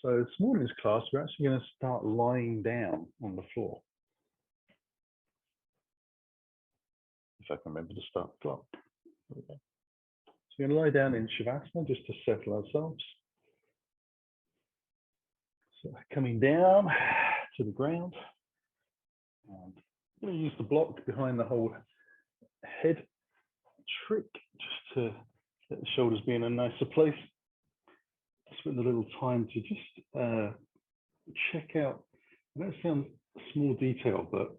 So this morning's class, we're actually going to start lying down on the floor. If I can remember to start the clock. So we're going to lie down in Shavasana just to settle ourselves. So coming down to the ground. And I'm going to use the block behind the whole head trick just to let the shoulders be in a nicer place. Spend a little time to just check out. I know it sounds a small detail, but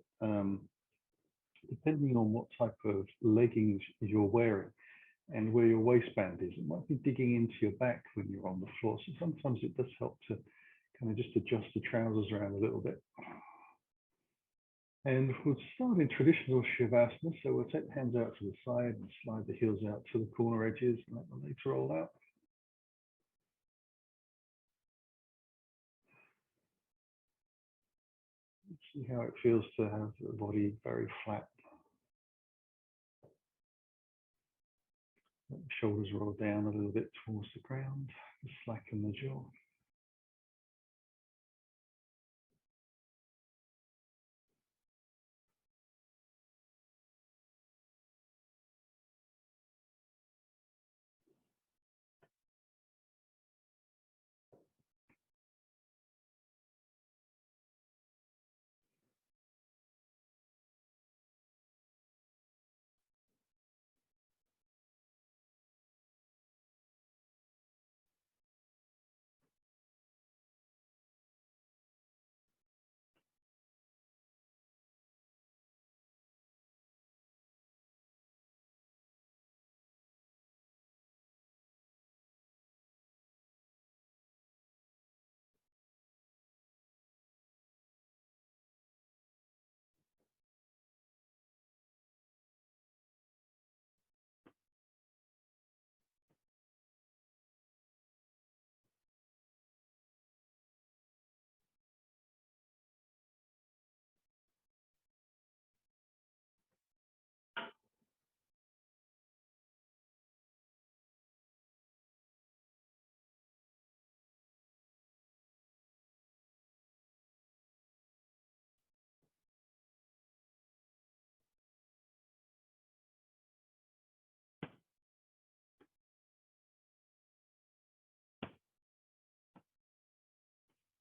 depending on what type of leggings you're wearing and where your waistband is, it might be digging into your back when you're on the floor. So sometimes it does help to kind of just adjust the trousers around a little bit. And we'll start in traditional Shavasana. So we'll take the hands out to the side and slide the heels out to the corner edges and let the legs roll out. See how it feels to have the body very flat. Let the shoulders roll down a little bit towards the ground, slacken the jaw.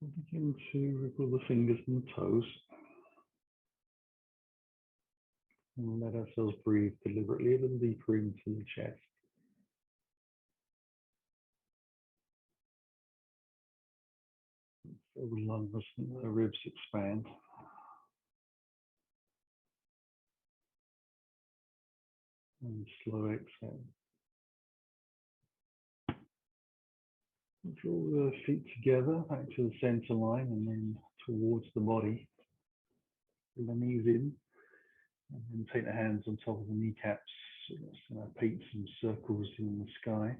We'll begin to wriggle the fingers and the toes. And let ourselves breathe deliberately a little deeper into the chest. So the lungs and the ribs expand. And slow exhale. Draw the feet together back to the center line and then towards the body. Bring the knees in and then take the hands on top of the kneecaps. So paint some circles in the sky.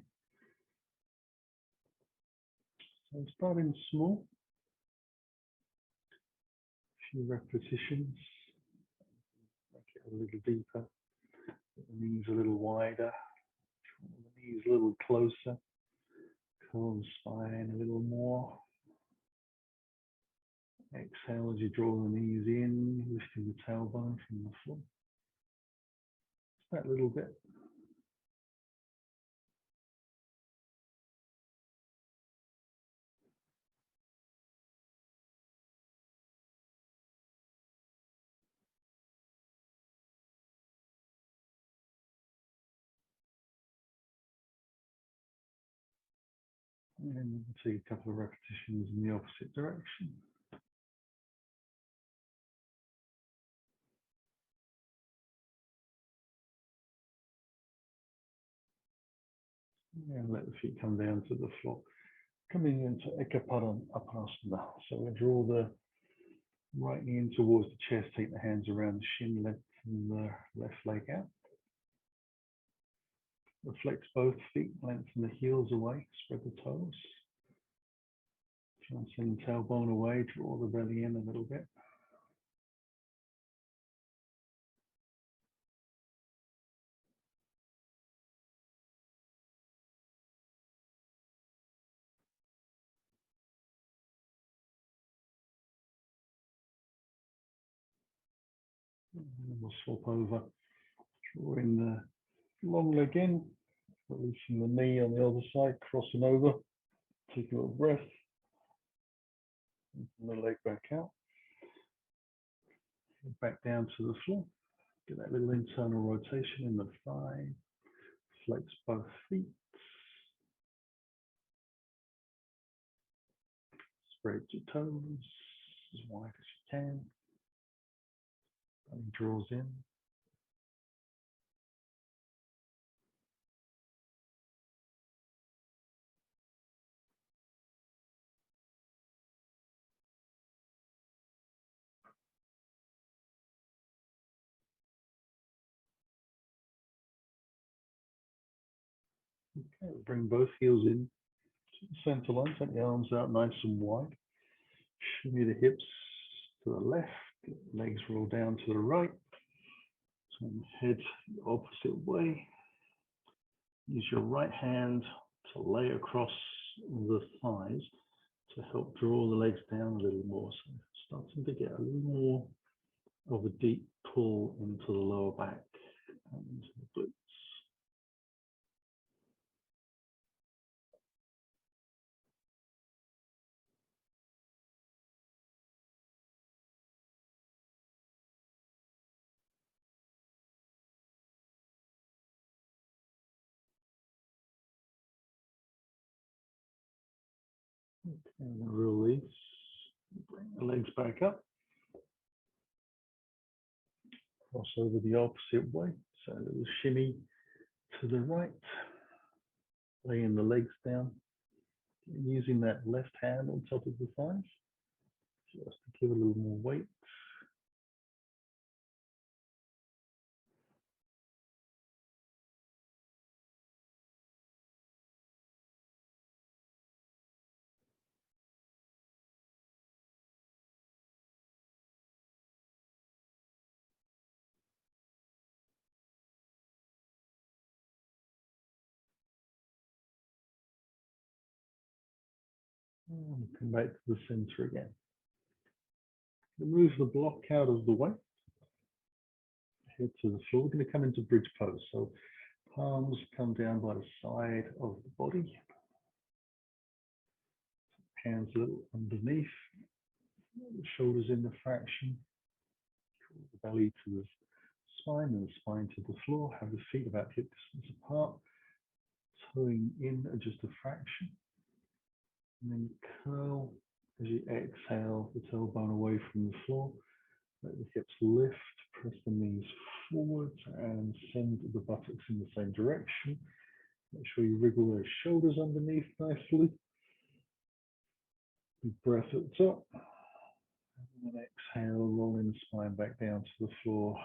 So starting small. A few repetitions. Make it a little deeper. The knees a little wider. The knees a little closer. Curl the spine a little more. Exhale as you draw the knees in, lifting the tailbone from the floor. Just that little bit. And then we'll take a couple of repetitions in the opposite direction. And let the feet come down to the floor. Coming into Ekapada Upasana. So we draw the right knee in towards the chest, take the hands around the shin, left and the left leg out. Flex both feet, lengthen the heels away, spread the toes. Try and send the tailbone away, draw the belly in a little bit. And we'll swap over, drawing the long leg in, releasing the knee on the other side, crossing over, take a little breath, and the leg back out, back down to the floor. Get that little internal rotation in the thigh, flex both feet, spread your toes as wide as you can, and draws in. Okay, bring both heels in to the center line, take the arms out nice and wide, shimmy the hips to the left, legs roll down to the right, turn the head the opposite way. Use your right hand to lay across the thighs to help draw the legs down a little more. So starting to get a little more of a deep pull into the lower back and into the glutes. And release. Bring the legs back up. Cross over the opposite way. So a little shimmy to the right. Laying the legs down. Using that left hand on top of the thighs. Just to give a little more weight. And come back to the center again. Move the block out of the way. Head to the floor. We're going to come into bridge pose. So palms come down by the side of the body. Hands a little underneath. The shoulders in the fraction. Draw the belly to the spine and the spine to the floor. Have the feet about hip distance apart. Toeing in at just a fraction. And then curl as you exhale the tailbone away from the floor. Let the hips lift, press the knees forward and send the buttocks in the same direction. Make sure you wriggle those shoulders underneath nicely. Big breath at the top. And then exhale, rolling the spine back down to the floor.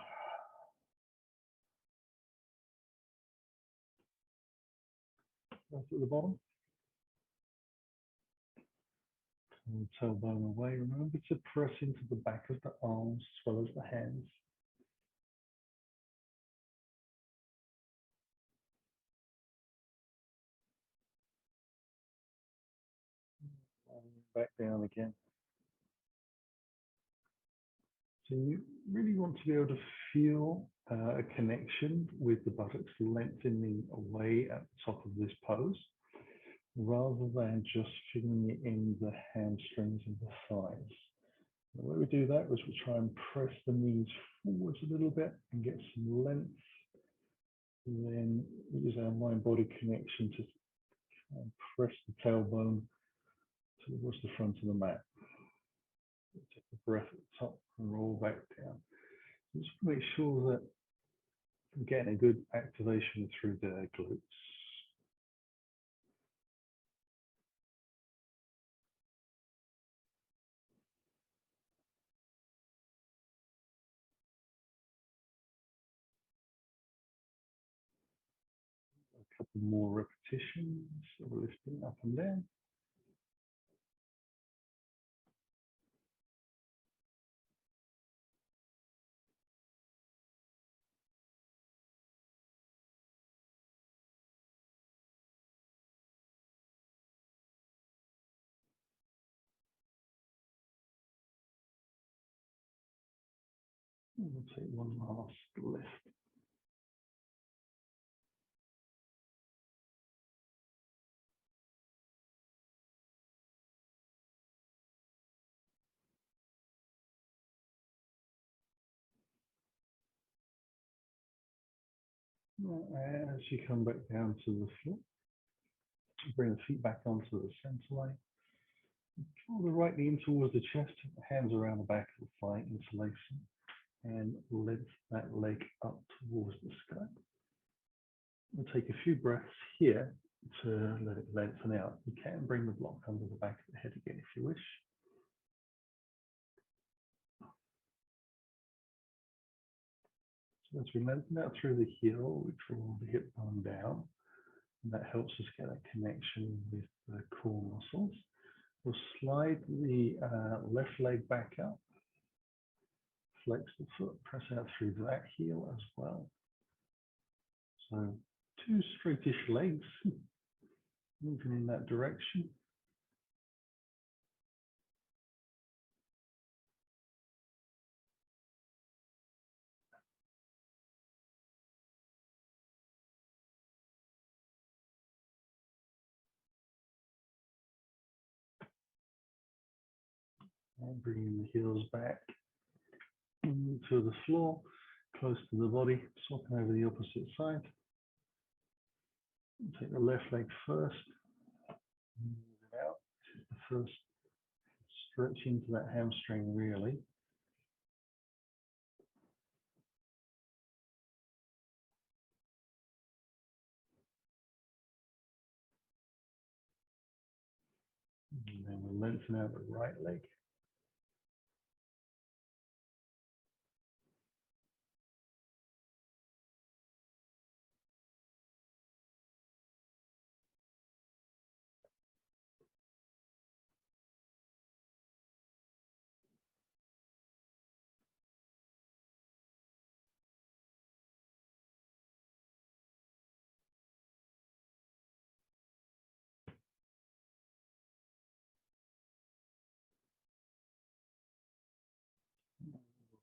Breath at the bottom. And tailbone away. Remember to press into the back of the arms as well as the hands. Back down again. So you really want to be able to feel a connection with the buttocks lengthening away at the top of this pose, rather than just feeling it in the hamstrings and the thighs. The way we do that is we try and press the knees forwards a little bit and get some length. And then use our mind-body connection to try and press the tailbone towards the front of the mat. Take a breath at the top and roll back down. Just make sure that I'm getting a good activation through the glutes. A couple more repetitions, so lifting up and down. We'll take one last lift. As you come back down to the floor, bring the feet back onto the center line. Draw the right knee in towards the chest, hands around the back of the thigh insulation, and lift that leg up towards the sky. We'll take a few breaths here to let it lengthen out. You can bring the block under the back of the head again if you wish. So as we lengthen out through the heel, we draw the hip bone down, and that helps us get a connection with the core muscles. We'll slide the left leg back out, flex the foot, press out through that heel as well. So 2 straightish legs moving in that direction. And bringing the heels back to the floor, close to the body, swapping over the opposite side. Take the left leg first, move it out. This is the first stretch into that hamstring really. And then we'll lengthen out the right leg.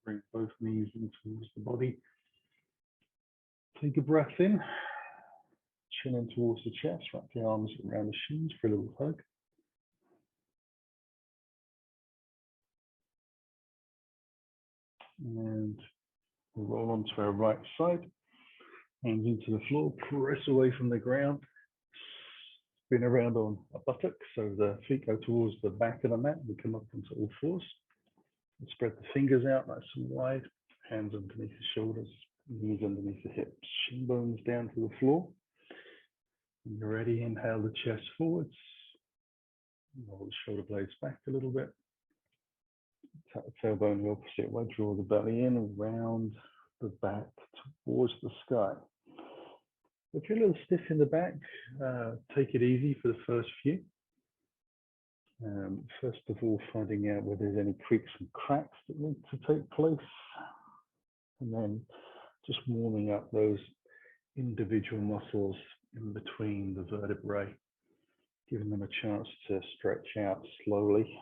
Bring both knees in towards the body. Take a breath in, chin in towards the chest, wrap the arms around the shins for a little hug. And we'll roll onto our right side, hands into the floor, press away from the ground, spin around on a buttock so the feet go towards the back of the mat. We come up onto all fours. And spread the fingers out nice and wide, hands underneath the shoulders, knees underneath the hips, shin bones down to the floor. When you're ready, inhale the chest forwards, roll the shoulder blades back a little bit. Tap the tailbone the opposite way, draw the belly in, around the back towards the sky. If you're a little stiff in the back, take it easy for the first few. First of all, finding out whether there's any creaks and cracks that need to take place. And then just warming up those individual muscles in between the vertebrae, giving them a chance to stretch out slowly.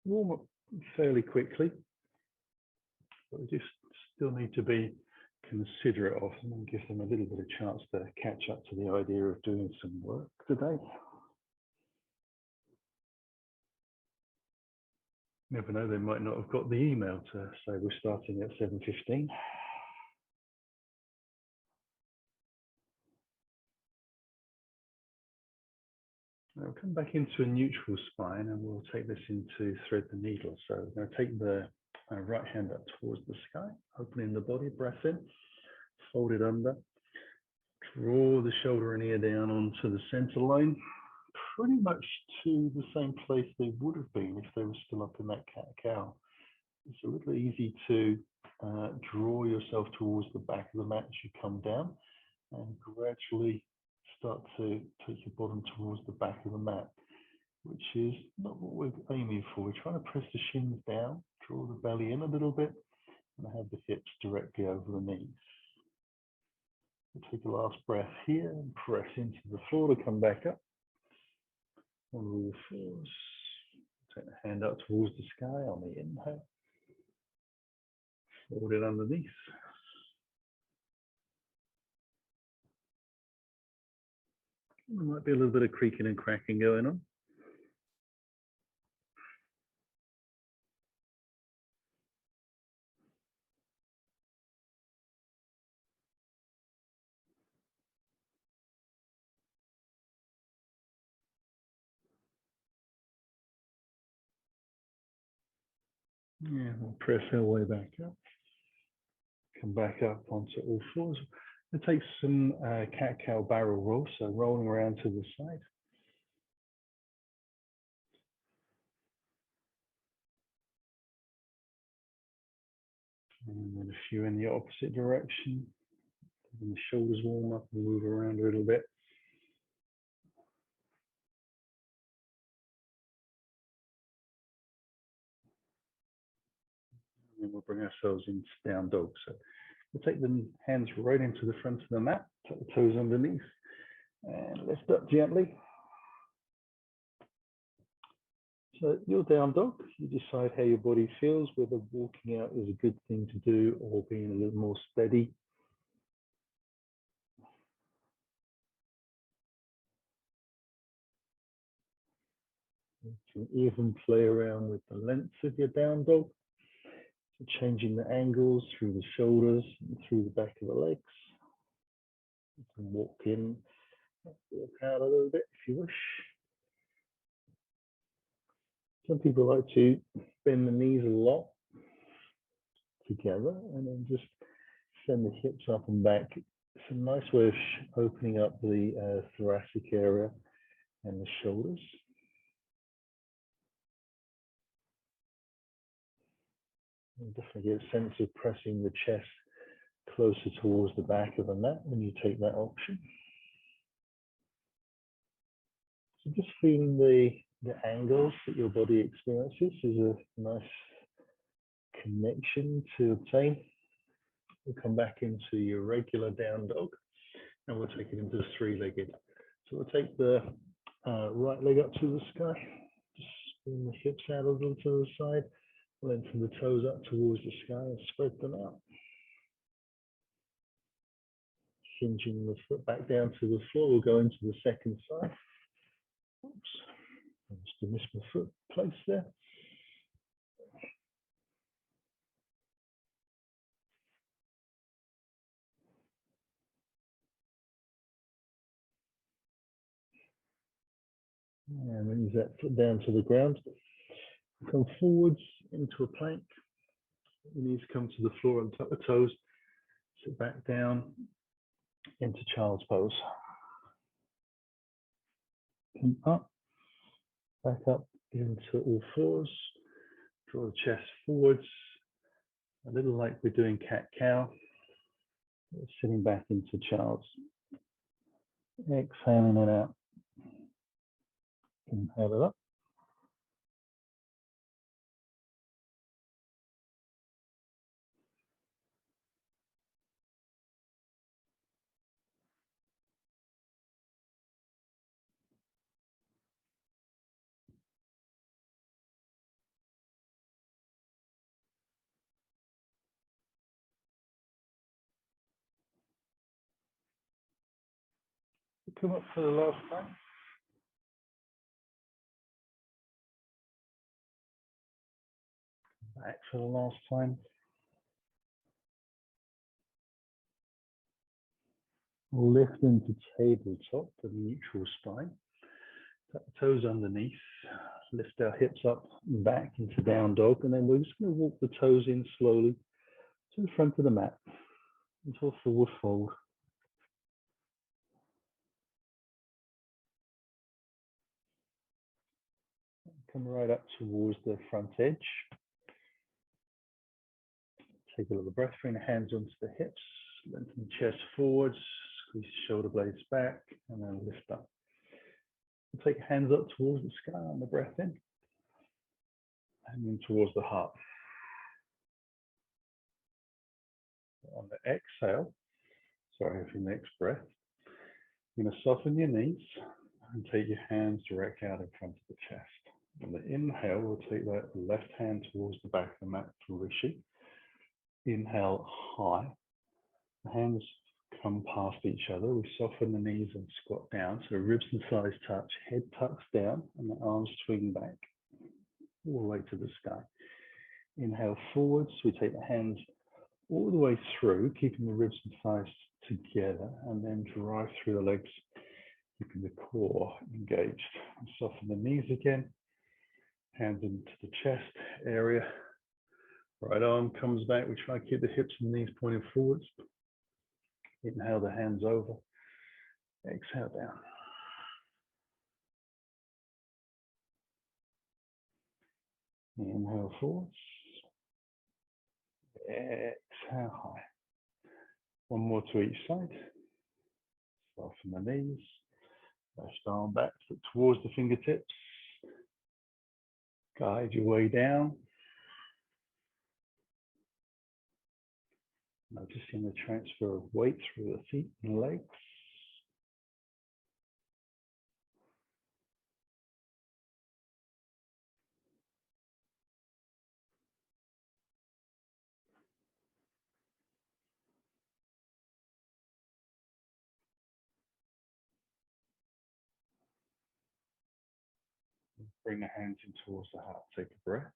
Warm up fairly quickly, but we just still need to be considerate of them and give them a little bit of chance to catch up to the idea of doing some work today. Never know, they might not have got the email to say we're starting at 7:15. Now we'll come back into a neutral spine and we'll take this into thread the needle. So we're going to take the right hand up towards the sky, opening the body, breath in, fold it under, draw the shoulder and ear down onto the center line, pretty much to the same place they would have been if they were still up in that cat-cow. It's a little easy to draw yourself towards the back of the mat as you come down and gradually start to take your bottom towards the back of the mat, which is not what we're aiming for. We're trying to press the shins down, draw the belly in a little bit, and have the hips directly over the knees. We'll take a last breath here and press into the floor to come back up. On all fours, Take the hand up towards the sky on the inhale. Fold it underneath. There might be a little bit of creaking and cracking going on. Yeah, we'll press our way back up. Come back up onto all fours. It takes some cat-cow barrel roll, so rolling around to the side. And then a few in the opposite direction. And the shoulders warm up and move around a little bit. And we'll bring ourselves into down dog. So we'll take the hands right into the front of the mat, tuck the toes underneath, and lift up gently. So your down dog, you decide how your body feels, whether walking out is a good thing to do or being a little more steady. You can even play around with the length of your down dog, so changing the angles through the shoulders and through the back of the legs. You can walk in, walk out a little bit if you wish. Some people like to bend the knees a lot together and then just send the hips up and back. It's a nice way of opening up the thoracic area and the shoulders. You definitely get a sense of pressing the chest closer towards the back of the mat when you take that option. So just feeling the angles that your body experiences is a nice connection to obtain. We'll come back into your regular down dog and we'll take it into three-legged. So we'll take the right leg up to the sky, just bring the hips out a little to the side, lengthen the toes up towards the sky and spread them out. Hinging the foot back down to the floor, we'll go into the second side. Oops, I just missed my foot place there. And then use that foot down to the ground. Come forwards into a plank. You need to come to the floor and tuck the toes. Sit back down into child's pose. Come up, back up into all fours. Draw the chest forwards, a little like we're doing cat-cow. Sitting back into child's. Exhaling it out. Inhale it up. Come up for the last time. Back for the last time. Lift into tabletop, the neutral spine. Tuck the toes underneath. Lift our hips up and back into down dog. And then we're just going to walk the toes in slowly to the front of the mat into a forward fold. Come right up towards the front edge. Take a little breath, bring the hands onto the hips, lengthen the chest forwards, squeeze the shoulder blades back, and then lift up. And take hands up towards the sky on the breath in, and then towards the heart. On the exhale, sorry, for your next breath, you're going to soften your knees and take your hands direct out in front of the chest. On the inhale, we'll take that left hand towards the back of the mat for Rishi. Inhale high. The hands come past each other. We soften the knees and squat down. So ribs and thighs touch, head tucks down, and the arms swing back all the way to the sky. Inhale forwards. We take the hands all the way through, keeping the ribs and thighs together, and then drive through the legs, keeping the core engaged. And soften the knees again. Hands into the chest area. Right arm comes back. We try to keep the hips and knees pointing forwards. Inhale the hands over. Exhale down. Inhale forwards. Exhale high. One more to each side. Soften the knees. Left arm back, foot towards the fingertips. Guide your way down. Noticing the transfer of weight through the feet and legs. Bring the hands in towards the heart. Take a breath.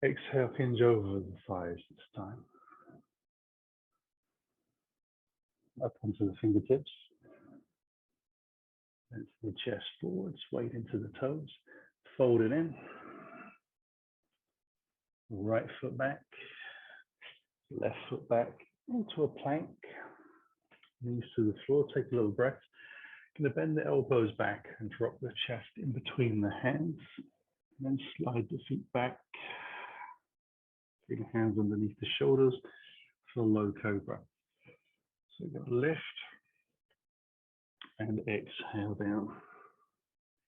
Exhale, hinge over the thighs this time. Up onto the fingertips. Into the chest forwards, weight into the toes. Fold it in. Right foot back. Left foot back into a plank. Knees to the floor. Take a little breath. Going to bend the elbows back and drop the chest in between the hands. And then slide the feet back. Bring the hands underneath the shoulders for low cobra. So we're going to lift and exhale down.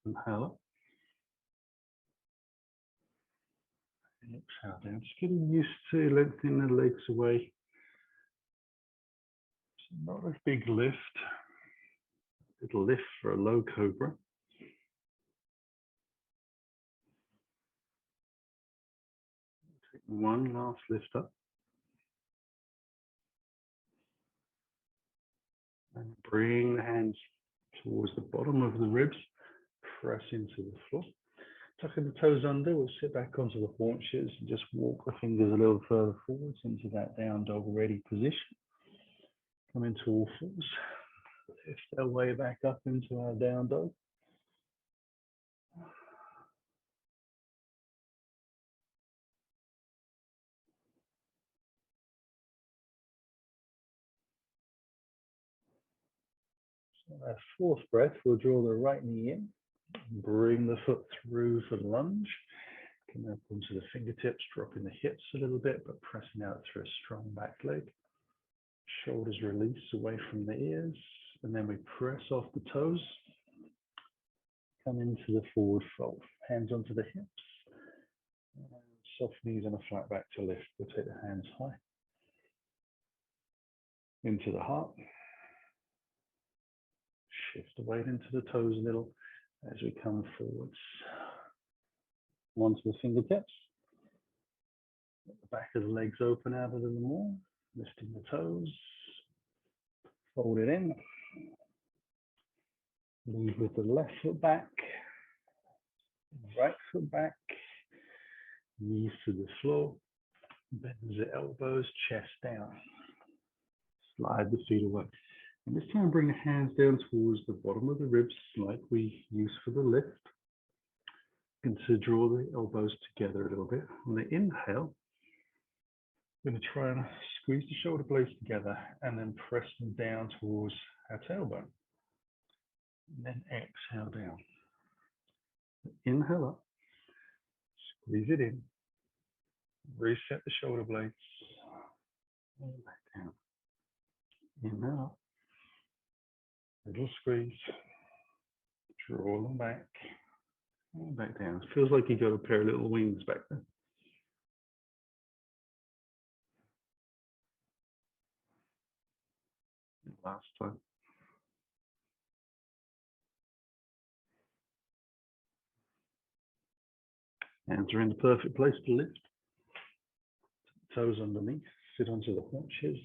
Inhale up. Exhale down. Just getting used to lengthening the legs away. It's not a big lift. Little lift for a low cobra. Take one last lift up. And bring the hands towards the bottom of the ribs. Press into the floor. Tucking the toes under, we'll sit back onto the haunches and just walk the fingers a little further forwards into that down dog ready position. Come into all fours. Lift our way back up into our down dog. So our fourth breath, we'll draw the right knee in. Bring the foot through for the lunge. Come up onto the fingertips, dropping the hips a little bit, but pressing out through a strong back leg. Shoulders release away from the ears, and then we press off the toes. Come into the forward fold. Hands onto the hips. And soft knees and a flat back to lift. We'll take the hands high. Into the heart. Shift the weight into the toes a little as we come forwards. Onto the fingertips. Let the back of the legs open out a little more. Lifting the toes. Fold it in. Lead with the left foot back. Right foot back. Knees to the floor. Bend the elbows, chest down. Slide the feet away. And this time bring the hands down towards the bottom of the ribs like we use for the lift. And to draw the elbows together a little bit. On the inhale, we're going to try and squeeze the shoulder blades together and then press them down towards our tailbone. And then exhale down. Inhale up. Squeeze it in. Reset the shoulder blades. And back down. Inhale up. Little squeeze. Draw them back. And back down. It feels like you got a pair of little wings back there. Last time. Hands are in the perfect place to lift. Toes underneath, sit onto the haunches,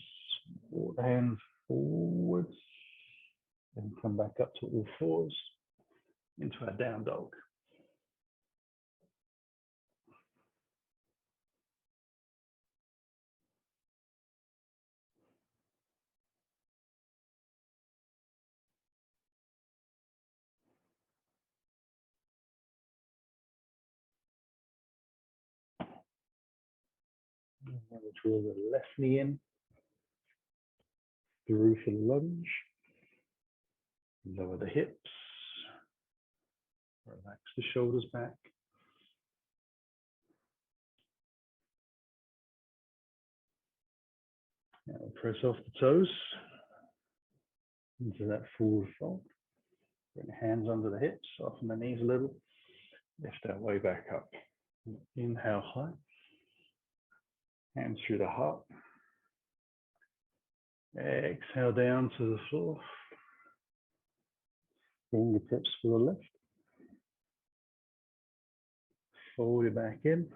walk the hands forwards, and come back up to all fours into our down dog. Now we draw the left knee in through for the lunge. Lower the hips. Relax the shoulders back. Now press off the toes into that forward fold. Bring the hands under the hips, soften the knees a little. Lift our way back up. Inhale high. Hands through the heart. Exhale down to the floor. Fingertips for the left. Fold it back in.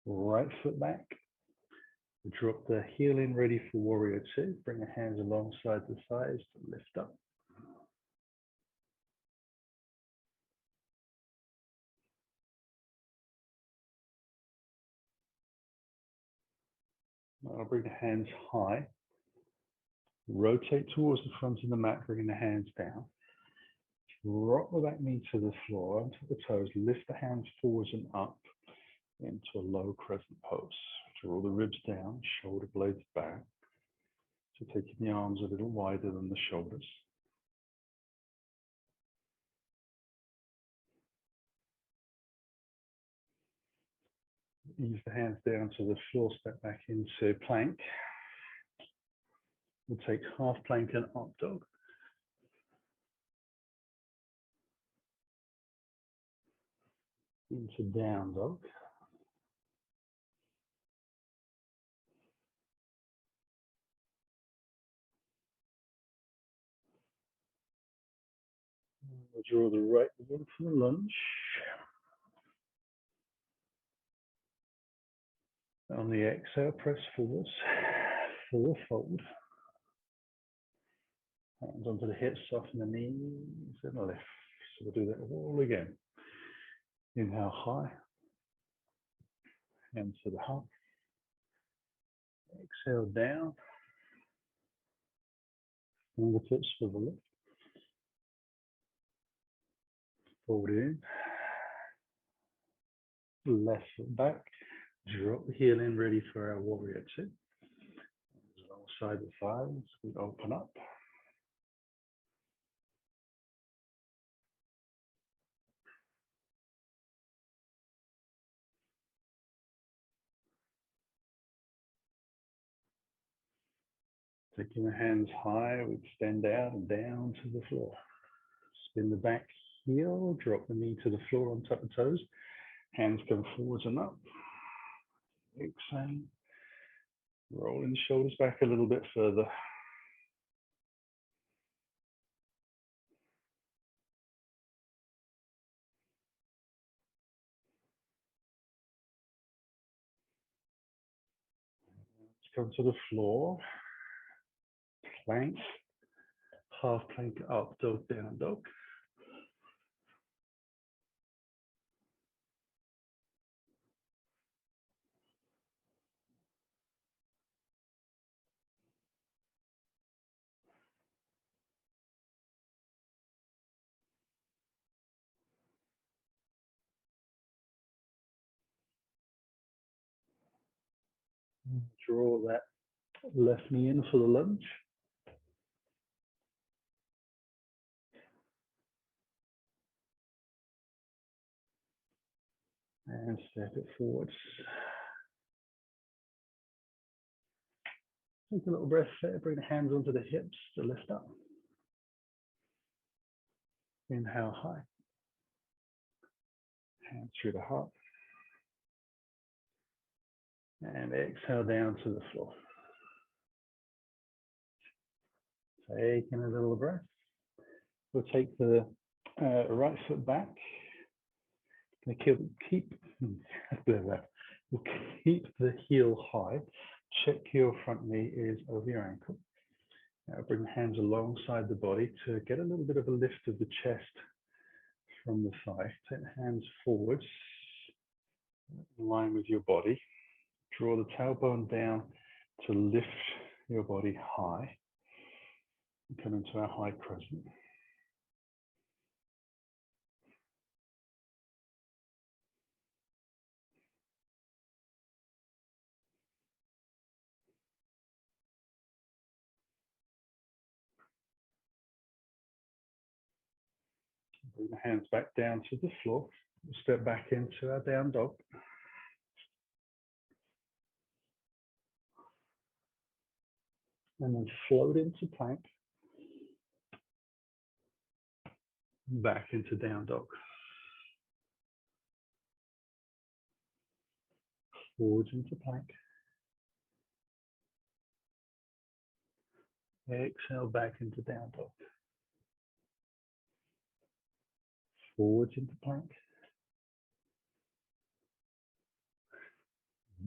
Right foot back. Drop the heel in, ready for warrior two. Bring the hands alongside the thighs to lift up. I'll bring the hands high. Rotate towards the front of the mat, bringing the hands down. Drop the back knee to the floor, onto the toes. Lift the hands forwards and up into a low crescent pose. Draw the ribs down, shoulder blades back. So taking the arms a little wider than the shoulders. Ease the hands down to the floor, step back into plank. We'll take half plank and up dog. Into down dog. We'll draw the right leg in for the lunge. On the exhale, press forwards, forward fold. Hands onto the hips, soften the knees and lift. So we'll do that all again. Inhale high. Hands to the heart. Exhale down. Fingertips for the lift. Fold in. Left foot back. Drop the heel in, ready for our warrior two. Alongside the thighs, we open up. Taking the hands high, we extend out and down to the floor. Spin the back heel, drop the knee to the floor on top of the toes. Hands come forwards and up. Exhale. Rolling the shoulders back a little bit further. Let's come to the floor. Plank. Half plank up, dog, down, dog. Draw that left knee in for the lunge. And step it forwards. Take a little breath there, bring the hands onto the hips to lift up. Inhale high. Hands through the heart. And exhale down to the floor. Taking a little breath. We'll take the right foot back. We'll keep the heel high. Check your front knee is over your ankle. Now bring the hands alongside the body to get a little bit of a lift of the chest from the thigh. Take the hands forwards, in line with your body. Draw the tailbone down to lift your body high. Come into our high crescent. Bring the hands back down to the floor. We'll step back into our down dog. And then float into plank. Back into down dog. Forwards into plank. Exhale back into down dog. Forwards into plank.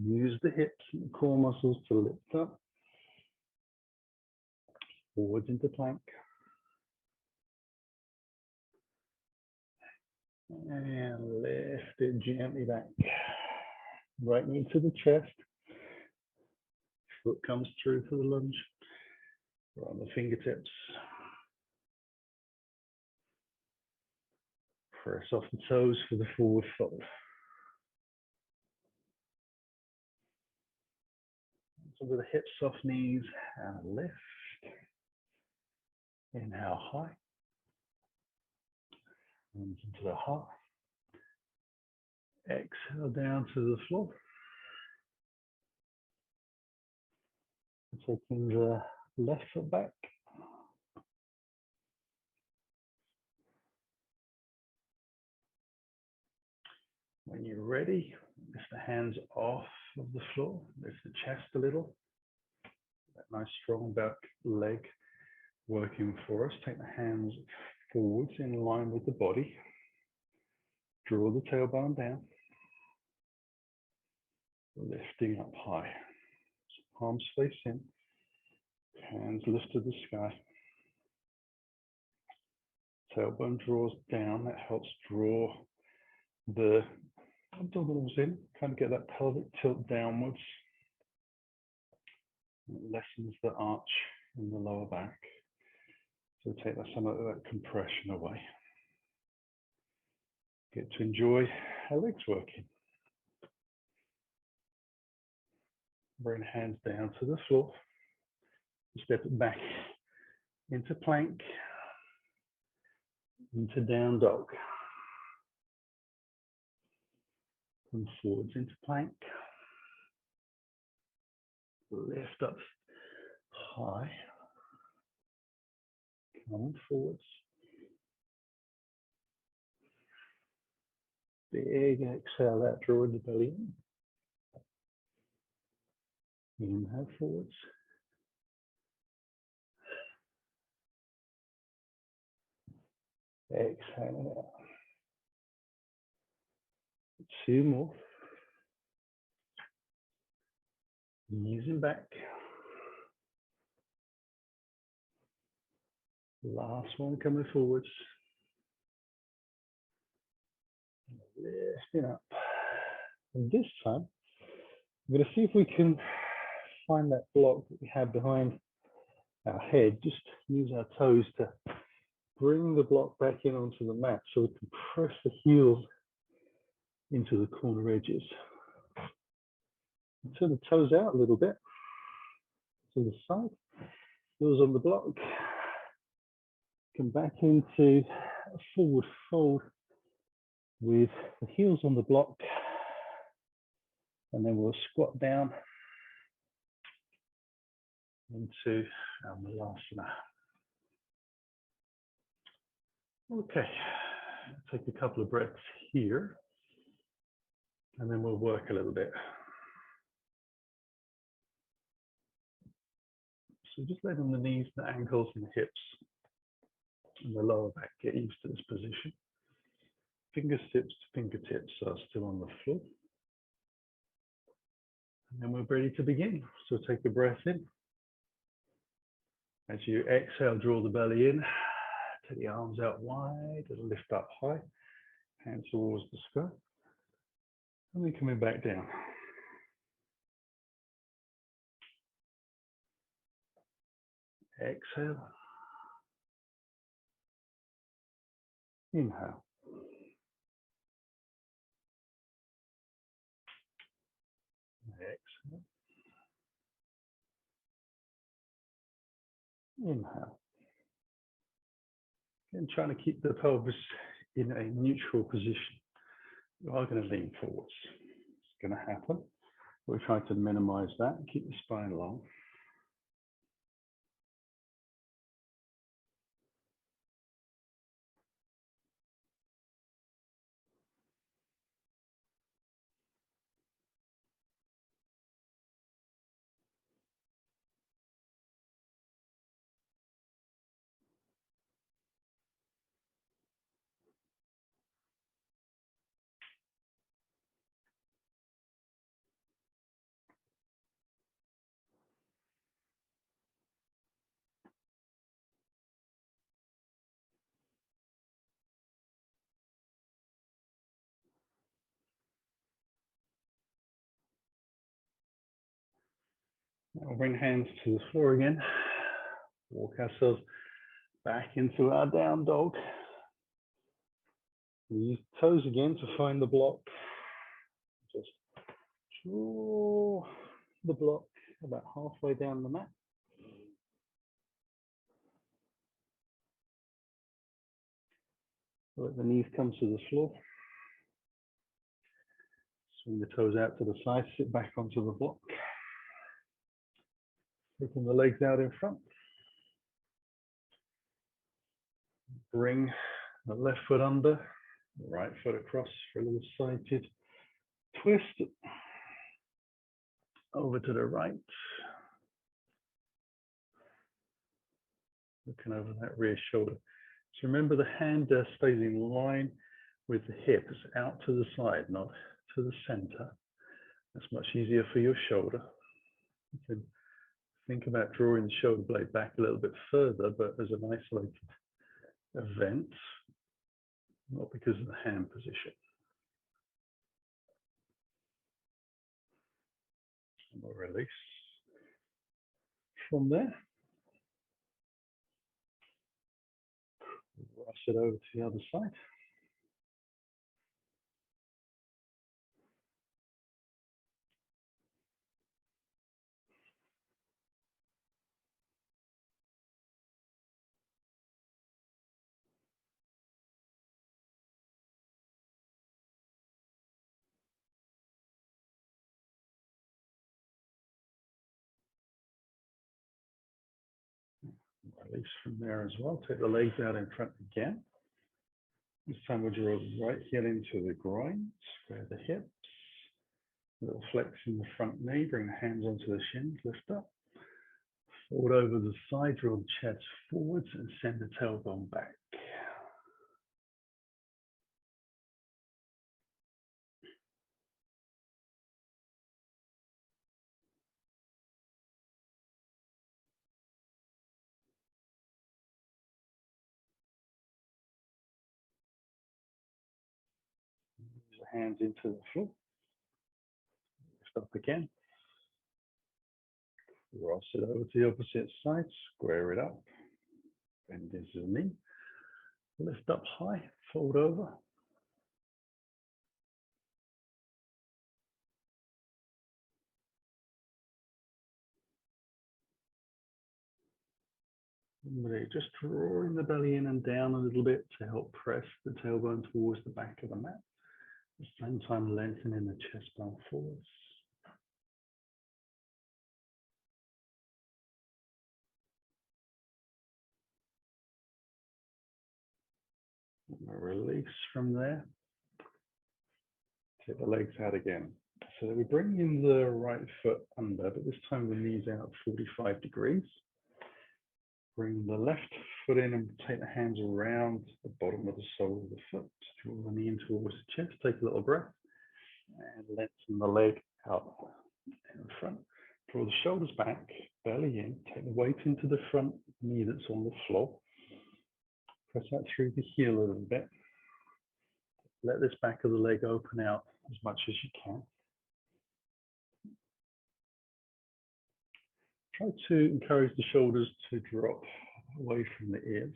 Use the hips and the core muscles to lift up. Forwards into plank. And lift it gently back. Right knee to the chest. Foot comes through for the lunge. We're on the fingertips. Press off the toes for the forward fold. So with the hips, soft knees, and lift. Inhale high. Hands into the heart. Exhale down to the floor. Taking the left foot back. When you're ready, lift the hands off of the floor. Lift the chest a little. That nice strong back leg working for us. Take the hands forwards in line with the body. Draw the tailbone down. Lifting up high. So palms face in. Hands lift to the sky. Tailbone draws down. That helps draw the abdominals in. Kind of get that pelvic tilt downwards. It lessens the arch in the lower back. So take some of that compression away. Get to enjoy our legs working. Bring the hands down to the floor. Step it back into plank, into down dog. Come forwards into plank. Lift up high. Come forwards. Big exhale out, drawing the belly in. Inhale forwards. Exhale out. 2 more. Easing back. Last one coming forwards. Lifting up. And this time, I'm going to see if we can find that block that we have behind our head. Just use our toes to bring the block back in onto the mat so we can press the heels into the corner edges. Turn the toes out a little bit to the side. Heels on the block. Come back into a forward fold with the heels on the block. And then we'll squat down into our Malasana. Okay, take a couple of breaths here, and then we'll work a little bit. So just letting the knees, the ankles, and the hips, and the lower back get used to this position. fingertips to fingertips are still on the floor. And then we're ready to begin. So take a breath in. As you exhale, draw the belly in, take the arms out wide, and lift up high, hands towards the sky, and then coming back down. Exhale. Inhale. Exhale. Inhale. And trying to keep the pelvis in a neutral position. You are going to lean forwards. It's going to happen. We're trying to minimize that and keep the spine long. Now we'll bring hands to the floor again. Walk ourselves back into our down dog. We use toes again to find the block. Just draw the block about halfway down the mat. Let the knees come to the floor. Swing the toes out to the side, sit back onto the block. Taking the legs out in front. Bring the left foot under, the right foot across for a little sighted twist. Over to the right. Looking over that rear shoulder. So remember the hand stays in line with the hips out to the side, not to the center. That's much easier for your shoulder. You can think about drawing the shoulder blade back a little bit further, but as an isolated event, not because of the hand position. And we'll release. From there, rush it over to the other side. Release from there as well. Take the legs out in front again. This time we'll draw the right heel into the groin, square the hips. A little flex in the front knee, bring the hands onto the shins, lift up. Forward over the side, draw the chest forwards and send the tailbone back. The hands into the floor. Lift up again. Cross it over to the opposite side, square it up. Bend into the knee. Lift up high, fold over. Just drawing the belly in and down a little bit to help press the tailbone towards the back of the mat. At the same time, lengthening the chest bone forwards. Release from there. Take the legs out again. So we bring in the right foot under, but this time the knees out 45 degrees. Bring the left foot in and take the hands around the bottom of the sole of the foot. Draw the knee in towards the chest. Take a little breath and lengthen the leg out in front. Draw the shoulders back, belly in. Take the weight into the front knee that's on the floor. Press that through the heel a little bit. Let this back of the leg open out as much as you can. Try to encourage the shoulders to drop away from the ears.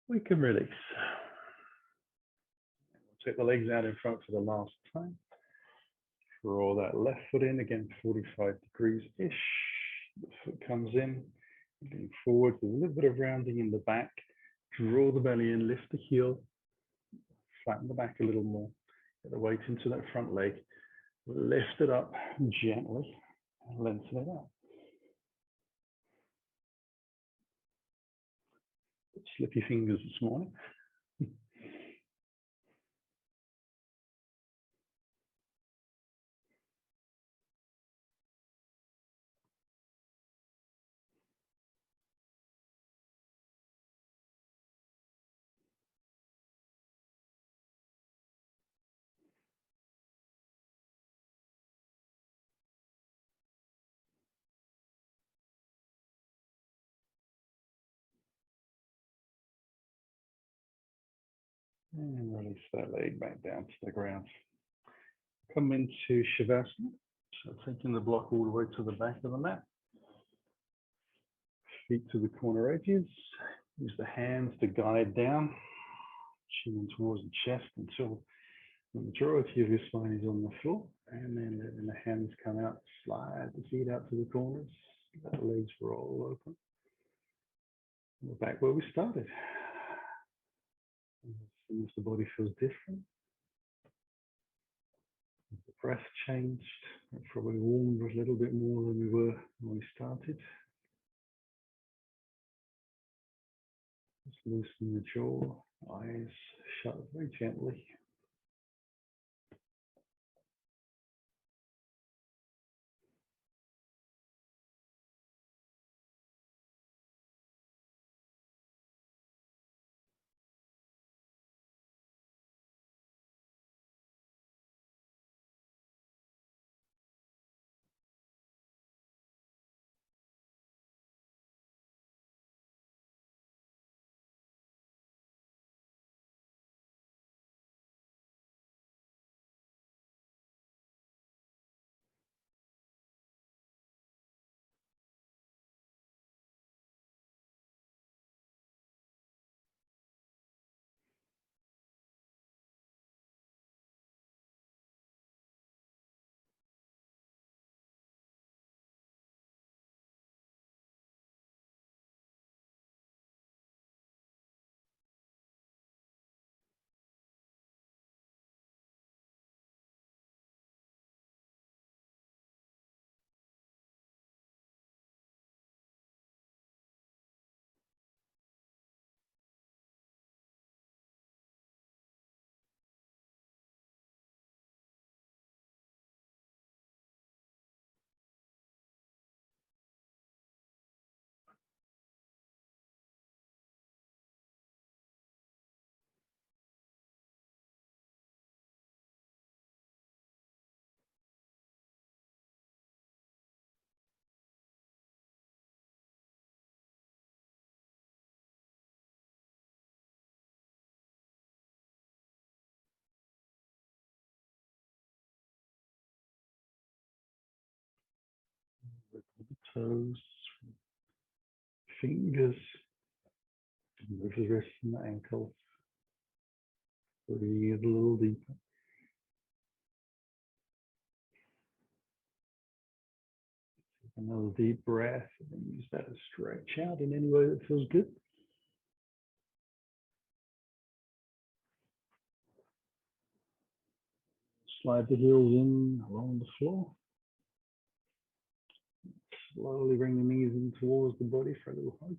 We can release. Take the legs out in front for the last time. Draw that left foot in, again, 45 degrees-ish. The foot comes in, lean forward with a little bit of rounding in the back. Draw the belly in, lift the heel, flatten the back a little more. Get the weight into that front leg. Lift it up gently and lengthen it out. Slippy fingers this morning. And release that leg back down to the ground. Come into Shavasana. So taking the block all the way to the back of the mat. Feet to the corner edges. Use the hands to guide down. Chin towards the chest until the majority of your spine is on the floor. And then letting the hands come out, slide the feet out to the corners. Let the legs roll open. We're back where we started. As soon as the body feels different, the breath changed, it probably warmed a little bit more than we were when we started. Just loosen the jaw, eyes shut very gently. The toes, fingers, move the wrists and the ankles. Breathe a little deeper. Take another deep breath and then use that to stretch out in any way that feels good. Slide the heels in along the floor. Slowly bring the knees in towards the body for a little hug.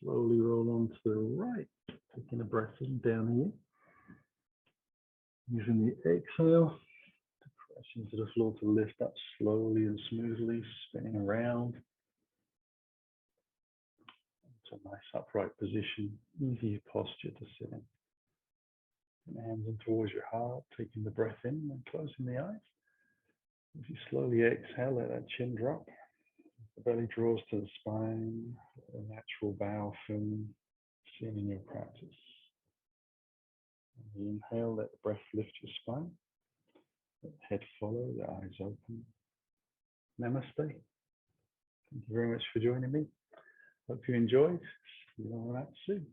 slowly roll on to the right, taking a breath in down here. Using the exhale to press into the floor to lift up slowly and smoothly, spinning around. It's a nice upright position, easy posture to sit in. And hands in towards your heart, taking the breath in and closing the eyes. As you slowly exhale, let that chin drop. The belly draws to the spine, a natural bow film seen in your practice. And you inhale, let the breath lift your spine. Let the head follow, the eyes open. Namaste. Thank you very much for joining me. Hope you enjoyed. See you on that soon.